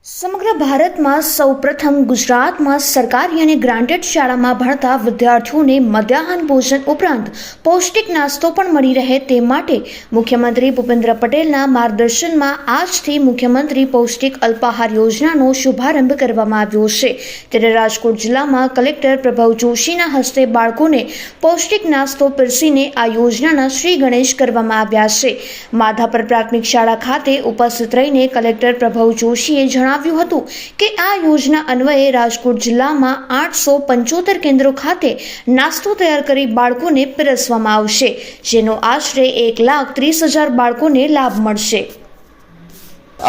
સમગ્ર ભારતમાં સૌપ્રથમ ગુજરાતમાં સરકારી અને ગ્રાન્ટેડ શાળામાં ભણતા વિદ્યાર્થીઓને મધ્યાહન ભોજન ઉપરાંત પૌષ્ટિક નાસ્તો પણ મળી રહે તે માટે મુખ્યમંત્રી ભૂપેન્દ્ર પટેલના માર્ગદર્શનમાં આજથી મુખ્યમંત્રી પૌષ્ટિક અલ્પાહાર યોજનાનો શુભારંભ કરવામાં આવ્યો છે। ત્યારે રાજકોટ જિલ્લામાં કલેક્ટર પ્રભવ જોશીના હસ્તે બાળકોને પૌષ્ટિક નાસ્તો પીરસીને આ યોજનાના શ્રી ગણેશ કરવામાં આવ્યા છે। માધાપર પ્રાથમિક શાળા ખાતે ઉપસ્થિત રહીને કલેક્ટર પ્રભવ જોશીએ જણાવ્યું હતું કે આ યોજના અન્વયે રાજકોટ જિલ્લામાં 875 કેન્દ્રો ખાતે નાસ્તો તૈયાર કરી બાળકોને પીરસવામાં આવશે, જેનો આશરે 1,30,000 બાળકોને લાભ મળશે।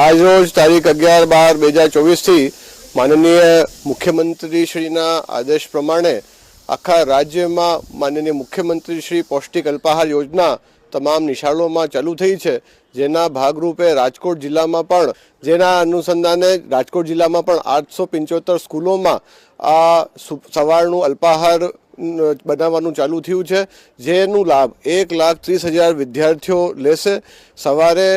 આજરોજ તારીખ 11/12/2024 થી માનનીય મુખ્યમંત્રી શ્રીના આદેશ પ્રમાણે આખા રાજ્યમાં માનનીય મુખ્યમંત્રી શ્રી પૌષ્ટિક અલ્પાહાર યોજના તમામ નિશાળોમાં ચાલુ થઈ છે, જેના ભાગરૂપે રાજકોટ જિલ્લામાં પણ જેના અનુસંધાને રાજકોટ જિલ્લામાં પણ 875 સ્કૂલોમાં આ સવારનું અલ્પાહાર બનાવવાનું ચાલુ થયું છે, જેનું લાભ 1,30,000 વિદ્યાર્થીઓ લેશે। સવારે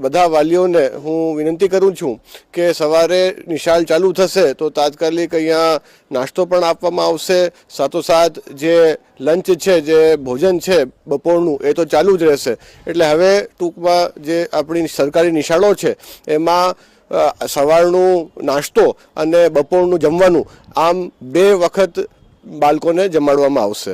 બધા વાલીઓને હું વિનંતી કરું છું કે સવારે નિશાળ ચાલુ થશે તો તાત્કાલિક અહીંયા નાસ્તો પણ આપવામાં આવશે, સાથોસાથ જે લંચ છે, જે ભોજન છે બપોરનું, એ તો ચાલુ જ રહેશે। એટલે હવે ટૂંકમાં જે આપણી સરકારી નિશાળો છે એમાં સવારનું નાસ્તો અને બપોરનું જમવાનું આમ 2 વખત બાળકોને જમાડવામાં આવશે।